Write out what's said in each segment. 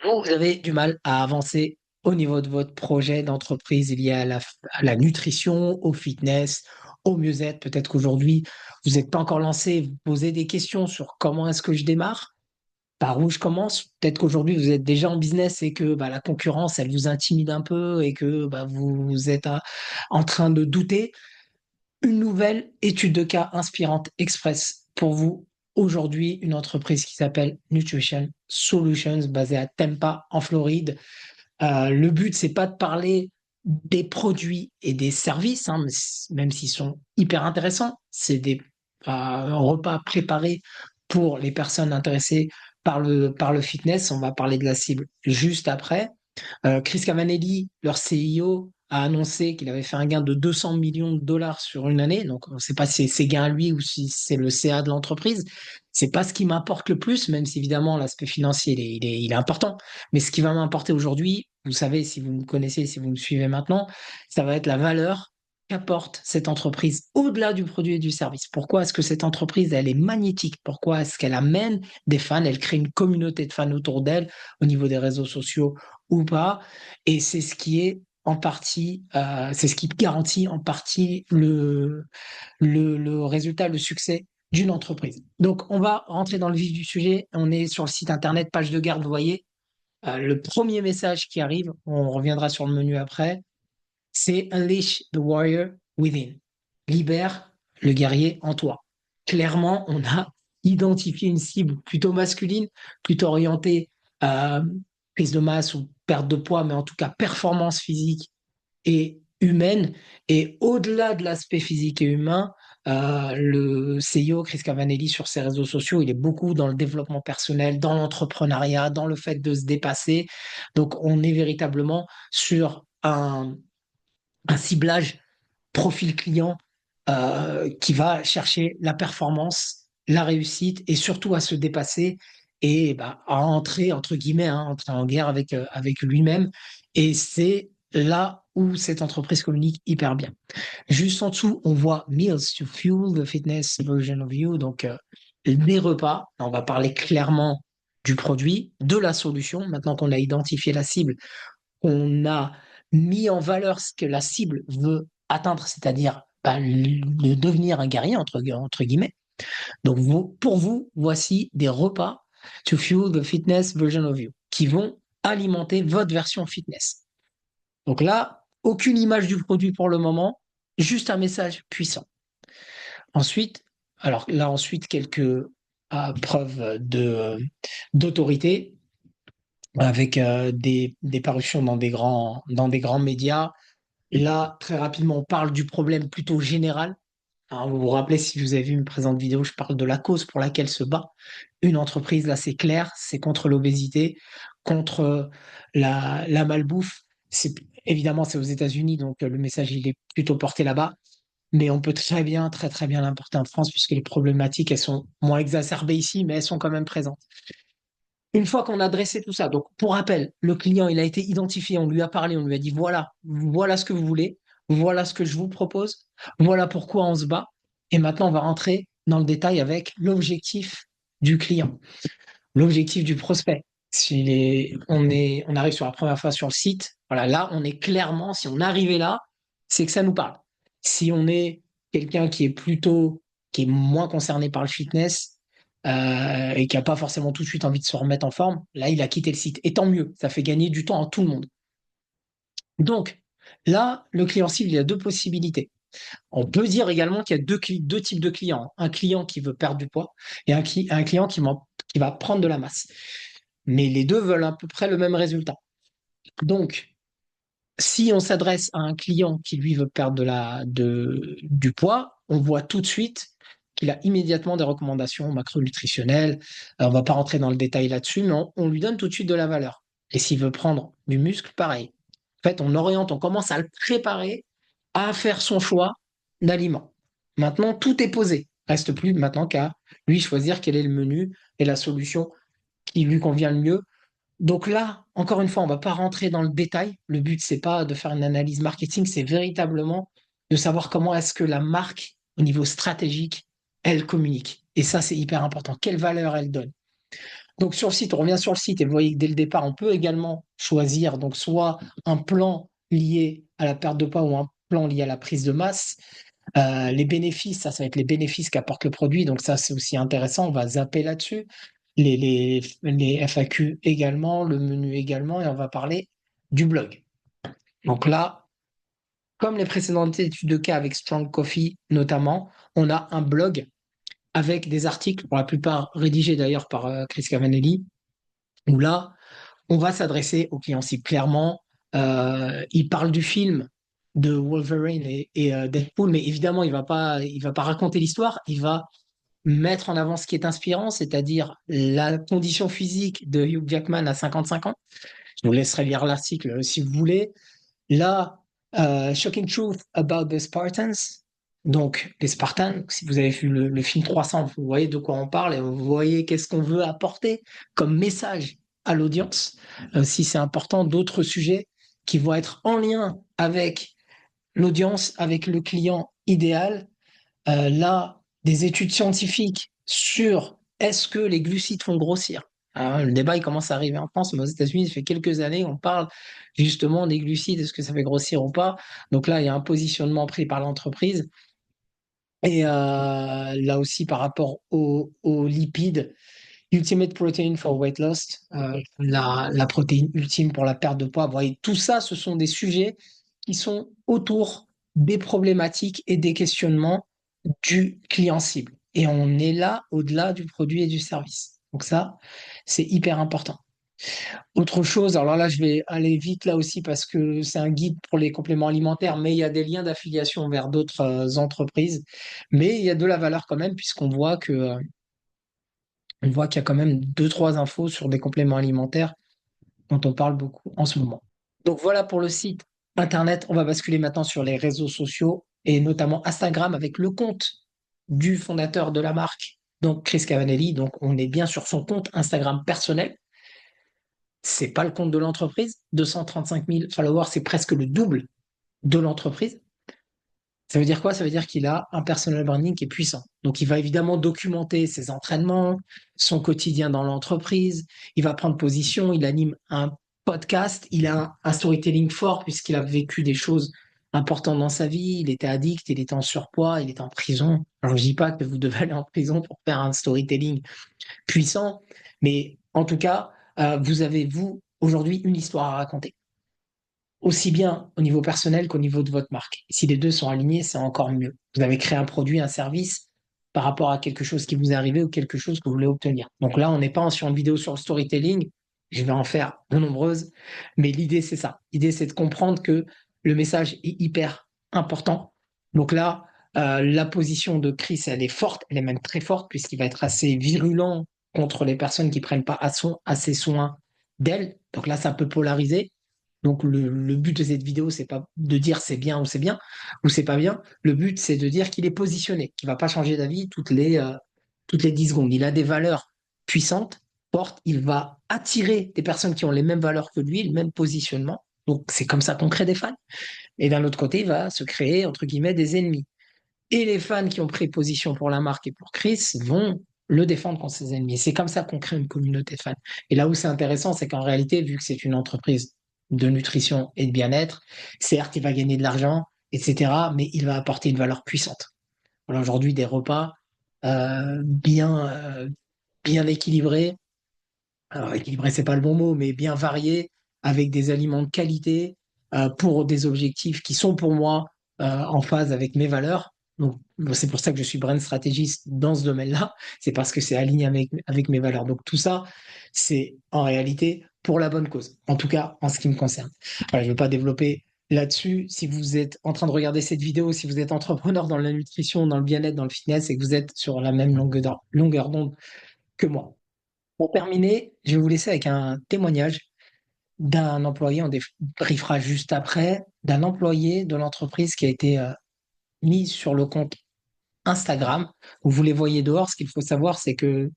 Vous avez du mal à avancer au niveau de votre projet d'entreprise lié à la nutrition, au fitness, au mieux-être. Peut-être qu'aujourd'hui, vous n'êtes pas encore lancé, vous posez des questions sur comment est-ce que je démarre, par où je commence. Peut-être qu'aujourd'hui, vous êtes déjà en business et que la concurrence, elle vous intimide un peu et que vous êtes en train de douter. Une nouvelle étude de cas inspirante express pour vous. Aujourd'hui, une entreprise qui s'appelle Nutrition Solutions, basée à Tampa, en Floride. Le but, c'est pas de parler des produits et des services, hein, même s'ils sont hyper intéressants. C'est des repas préparés pour les personnes intéressées par le fitness. On va parler de la cible juste après. Chris Cavanelli, leur CEO, a annoncé qu'il avait fait un gain de 200 millions de dollars sur une année. Donc, on ne sait pas si c'est ses gains à lui ou si c'est le CA de l'entreprise. C'est pas ce qui m'importe le plus, même si évidemment l'aspect financier il est important. Mais ce qui va m'importer aujourd'hui, vous savez, si vous me connaissez, si vous me suivez maintenant, ça va être la valeur qu'apporte cette entreprise au-delà du produit et du service. Pourquoi est-ce que cette entreprise, elle est magnétique? Pourquoi est-ce qu'elle amène des fans? Elle crée une communauté de fans autour d'elle au niveau des réseaux sociaux ou pas. Et c'est ce qui est en partie, c'est ce qui garantit en partie le résultat, le succès d'une entreprise. Donc, on va rentrer dans le vif du sujet. On est sur le site internet, page de garde, vous voyez. Le premier message qui arrive, on reviendra sur le menu après, c'est Unleash the Warrior Within. Libère le guerrier en toi. Clairement, on a identifié une cible plutôt masculine, plutôt orientée à prise de masse ou perte de poids, mais en tout cas performance physique et humaine. Et au-delà de l'aspect physique et humain, le CEO Chris Cavanelli sur ses réseaux sociaux, il est beaucoup dans le développement personnel, dans l'entrepreneuriat, dans le fait de se dépasser. Donc, on est véritablement sur un ciblage profil client qui va chercher la performance, la réussite et surtout à se dépasser et à entrer, entre guillemets, hein, entrer en guerre avec lui-même. Et c'est là où cette entreprise communique hyper bien. Juste en dessous, on voit Meals to Fuel the Fitness Version of You, donc des repas. On va parler clairement du produit, de la solution. Maintenant qu'on a identifié la cible, on a mis en valeur ce que la cible veut atteindre, c'est-à-dire de devenir un guerrier, entre guillemets. Donc, pour vous, voici des repas to fuel the fitness version of you qui vont alimenter votre version fitness. Donc là, aucune image du produit pour le moment, juste un message puissant. Ensuite, alors là, ensuite, quelques preuves d'autorité avec des parutions dans des grands médias. Là, très rapidement, on parle du problème plutôt général. Alors, vous vous rappelez, si vous avez vu une présente vidéo, je parle de la cause pour laquelle se bat une entreprise. Là, c'est clair, c'est contre l'obésité, contre la malbouffe. Évidemment, c'est aux États-Unis, donc le message, il est plutôt porté là-bas. Mais on peut très très bien l'importer en France, puisque les problématiques, elles sont moins exacerbées ici, mais elles sont quand même présentes. Une fois qu'on a dressé tout ça, donc pour rappel, le client, il a été identifié, on lui a parlé, on lui a dit, voilà ce que vous voulez, voilà ce que je vous propose, voilà pourquoi on se bat. Et maintenant, on va rentrer dans le détail avec l'objectif du client, l'objectif du prospect. On arrive sur la première fois sur le site, voilà, là, on est clairement, si on arrivait là, c'est que ça nous parle. Si on est quelqu'un qui est moins concerné par le fitness, et qui n'a pas forcément tout de suite envie de se remettre en forme, là, il a quitté le site. Et tant mieux, ça fait gagner du temps à tout le monde. Donc, là, le client cible, il a deux possibilités. On peut dire également qu'il y a deux types de clients. Un client qui veut perdre du poids et un client qui va prendre de la masse. Mais les deux veulent à peu près le même résultat. Donc, si on s'adresse à un client qui, lui, veut perdre du poids, on voit tout de suite qu'il a immédiatement des recommandations macronutritionnelles. On ne va pas rentrer dans le détail là-dessus, mais on lui donne tout de suite de la valeur. Et s'il veut prendre du muscle, pareil. En fait, on oriente, on commence à le préparer à faire son choix d'aliments. Maintenant, tout est posé. Reste plus maintenant qu'à lui choisir quel est le menu et la solution qui lui convient le mieux. Donc là, encore une fois, on ne va pas rentrer dans le détail. Le but, c'est pas de faire une analyse marketing, c'est véritablement de savoir comment est-ce que la marque, au niveau stratégique, elle communique. Et ça, c'est hyper important. Quelle valeur elle donne? Donc sur le site, on revient sur le site et vous voyez que dès le départ, on peut également choisir donc soit un plan lié à la perte de poids ou un plan lié à la prise de masse. Les bénéfices, ça va être les bénéfices qu'apporte le produit. Donc ça, c'est aussi intéressant. On va zapper là-dessus. Les FAQ également, le menu également, et on va parler du blog. Donc là, comme les précédentes études de cas avec Strong Coffee notamment, on a un blog avec des articles, pour la plupart rédigés d'ailleurs par Chris Cavanelli, où là, on va s'adresser aux clients cibles clairement. Il parle du film de Wolverine et Deadpool, mais évidemment, il va pas raconter l'histoire. Il va mettre en avant ce qui est inspirant, c'est-à-dire la condition physique de Hugh Jackman à 55 ans. Je vous laisserai lire l'article si vous voulez. Là, Shocking Truth About the Spartans. Donc, les Spartans, si vous avez vu le film 300, vous voyez de quoi on parle et vous voyez qu'est-ce qu'on veut apporter comme message à l'audience. Si c'est important, d'autres sujets qui vont être en lien avec l'audience, avec le client idéal. Là, des études scientifiques sur est-ce que les glucides font grossir. Alors, le débat il commence à arriver en France, mais aux États-Unis, ça fait quelques années, on parle justement des glucides, est-ce que ça fait grossir ou pas. Donc là, il y a un positionnement pris par l'entreprise. Et là aussi, par rapport aux lipides, Ultimate Protein for Weight Loss, la protéine ultime pour la perte de poids. Vous voyez, tout ça, ce sont des sujets qui sont autour des problématiques et des questionnements du client cible. Et on est là au-delà du produit et du service. Donc ça, c'est hyper important. Autre chose, alors là, je vais aller vite là aussi parce que c'est un guide pour les compléments alimentaires, mais il y a des liens d'affiliation vers d'autres entreprises. Mais il y a de la valeur quand même puisqu'on voit que, on voit qu'il y a quand même deux, trois infos sur des compléments alimentaires dont on parle beaucoup en ce moment. Donc voilà pour le site internet. On va basculer maintenant sur les réseaux sociaux et notamment Instagram avec le compte du fondateur de la marque, donc Chris Cavanelli. Donc on est bien sur son compte Instagram personnel. C'est pas le compte de l'entreprise. 235 000 followers, c'est presque le double de l'entreprise. Ça veut dire quoi? Ça veut dire qu'il a un personal branding qui est puissant. Donc, il va évidemment documenter ses entraînements, son quotidien dans l'entreprise. Il va prendre position. Il anime un podcast. Il a un storytelling fort puisqu'il a vécu des choses importantes dans sa vie. Il était addict, il était en surpoids, il était en prison. Alors, je dis pas que vous devez aller en prison pour faire un storytelling puissant, mais en tout cas, vous avez, vous, aujourd'hui, une histoire à raconter aussi bien au niveau personnel qu'au niveau de votre marque. Si les deux sont alignés, c'est encore mieux. Vous avez créé un produit, un service par rapport à quelque chose qui vous est arrivé ou quelque chose que vous voulez obtenir. Donc là, on n'est pas sur une vidéo sur le storytelling. Je vais en faire de nombreuses, mais l'idée, c'est ça. L'idée, c'est de comprendre que le message est hyper important. Donc là, la position de Chris, elle est forte, elle est même très forte, puisqu'il va être assez virulent contre les personnes qui prennent pas assez soin d'elles. Donc là, ça peut polariser. Donc le but de cette vidéo, c'est pas de dire c'est bien ou c'est pas bien. Le but, c'est de dire qu'il est positionné, qu'il va pas changer d'avis toutes les 10 secondes. Il a des valeurs puissantes, fortes. Il va attirer des personnes qui ont les mêmes valeurs que lui, le même positionnement. Donc c'est comme ça qu'on crée des fans. Et d'un autre côté, il va se créer, entre guillemets, des ennemis. Et les fans qui ont pris position pour la marque et pour Chris vont le défendre contre ses ennemis. C'est comme ça qu'on crée une communauté de fans. Et là où c'est intéressant, c'est qu'en réalité, vu que c'est une entreprise de nutrition et de bien-être, certes, il va gagner de l'argent, etc., mais il va apporter une valeur puissante. Voilà, aujourd'hui, des repas bien équilibrés. Alors, équilibré, c'est pas le bon mot, mais bien variés, avec des aliments de qualité, pour des objectifs qui sont pour moi en phase avec mes valeurs. Donc, c'est pour ça que je suis brand stratégiste dans ce domaine-là. C'est parce que c'est aligné avec mes valeurs. Donc, tout ça, c'est en réalité pour la bonne cause. En tout cas, en ce qui me concerne. Voilà, je ne vais pas développer là-dessus. Si vous êtes en train de regarder cette vidéo, si vous êtes entrepreneur dans la nutrition, dans le bien-être, dans le fitness, et que vous êtes sur la même longueur d'onde que moi. Pour terminer, je vais vous laisser avec un témoignage d'un employé, on débriefera juste après, d'un employé de l'entreprise qui a été mis sur le compte Instagram, où vous les voyez dehors. Ce qu'il faut savoir, c'est que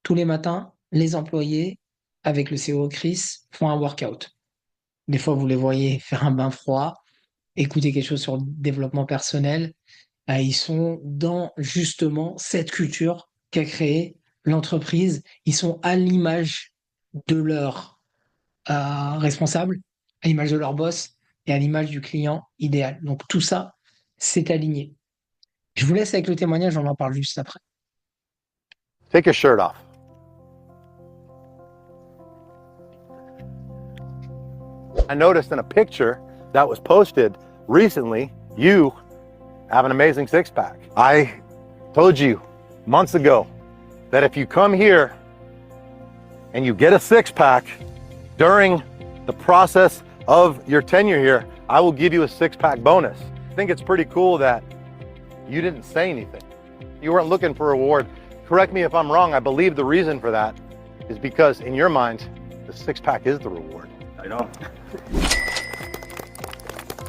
tous les matins, les employés, avec le CEO Chris, font un workout. Des fois, vous les voyez faire un bain froid, écouter quelque chose sur le développement personnel. Ils sont dans justement cette culture qu'a créée l'entreprise, ils sont à l'image de leur responsable, à l'image de leur boss et à l'image du client idéal. Donc tout ça, c'est aligné. Je vous laisse avec le témoignage, on en parle juste après. Take your shirt off. I noticed in a picture that was posted recently, you have an amazing six pack. I told you months ago that if you come here and you get a six pack during the process of your tenure here, I will give you a six pack bonus. I think it's pretty cool that you didn't say anything. You weren't looking for a reward. Correct me if I'm wrong. I believe the reason for that is because in your mind, the six pack is the reward. I know.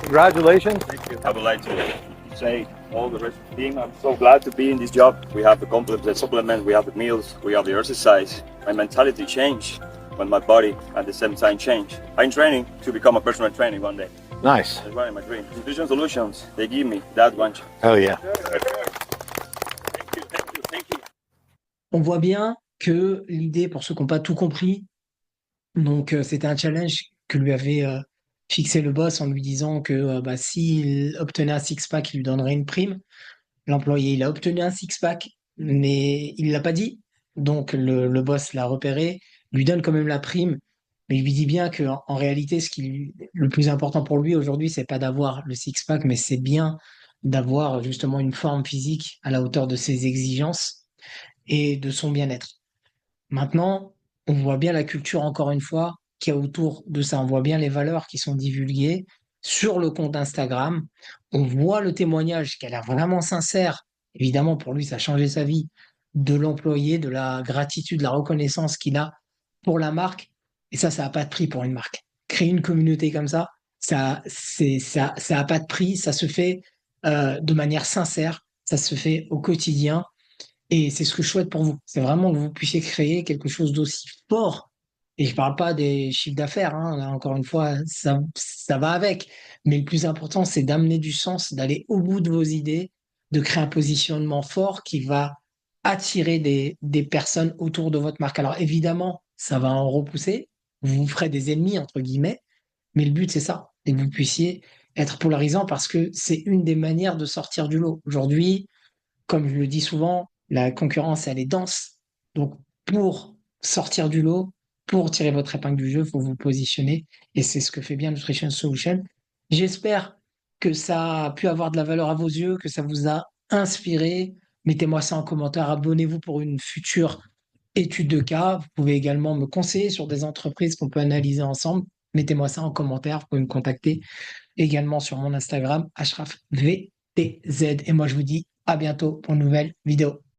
Congratulations. Thank you. I would like to say all the rest of the team, I'm so glad to be in this job. We have the supplement, we have the meals, we have the exercise. My mentality changed when my body at the same time changed. I'm training to become a personal trainer one day. Nice. That's one of my dreams. Nutrition Solutions, they give me that one. Hell yeah. Thank you. On voit bien que l'idée, pour ceux qui n'ont pas tout compris, donc c'était un challenge que lui avait fixé le boss en lui disant que s'il obtenait un six-pack, il lui donnerait une prime. L'employé, il a obtenu un six-pack, mais il ne l'a pas dit. Donc le boss l'a repéré, lui donne quand même la prime, mais il lui dit bien que en réalité, le plus important pour lui aujourd'hui, c'est pas d'avoir le six-pack, mais c'est bien d'avoir justement une forme physique à la hauteur de ses exigences et de son bien-être. Maintenant, on voit bien la culture, encore une fois, qu'il y a autour de ça. On voit bien les valeurs qui sont divulguées sur le compte Instagram. On voit le témoignage qui a l'air vraiment sincère. Évidemment, pour lui, ça a changé sa vie, de l'employé, de la gratitude, de la reconnaissance qu'il a pour la marque. Et ça n'a pas de prix pour une marque. Créer une communauté comme ça a pas de prix. Ça se fait de manière sincère. Ça se fait au quotidien. Et c'est ce que je souhaite pour vous. C'est vraiment que vous puissiez créer quelque chose d'aussi fort. Et je parle pas des chiffres d'affaires, hein. Là, encore une fois, ça va avec. Mais le plus important, c'est d'amener du sens, d'aller au bout de vos idées, de créer un positionnement fort qui va attirer des personnes autour de votre marque. Alors évidemment, ça va en repousser. Vous vous ferez des ennemis, entre guillemets. Mais le but, c'est ça. Et que vous puissiez être polarisant parce que c'est une des manières de sortir du lot. Aujourd'hui, comme je le dis souvent, la concurrence, elle est dense. Donc, pour sortir du lot, pour tirer votre épingle du jeu, il faut vous positionner. Et c'est ce que fait bien Nutrition Solution. J'espère que ça a pu avoir de la valeur à vos yeux, que ça vous a inspiré. Mettez-moi ça en commentaire. Abonnez-vous pour une future étude de cas. Vous pouvez également me conseiller sur des entreprises qu'on peut analyser ensemble. Mettez-moi ça en commentaire. Vous pouvez me contacter également sur mon Instagram, HrafVTZ. Et moi, je vous dis à bientôt pour une nouvelle vidéo.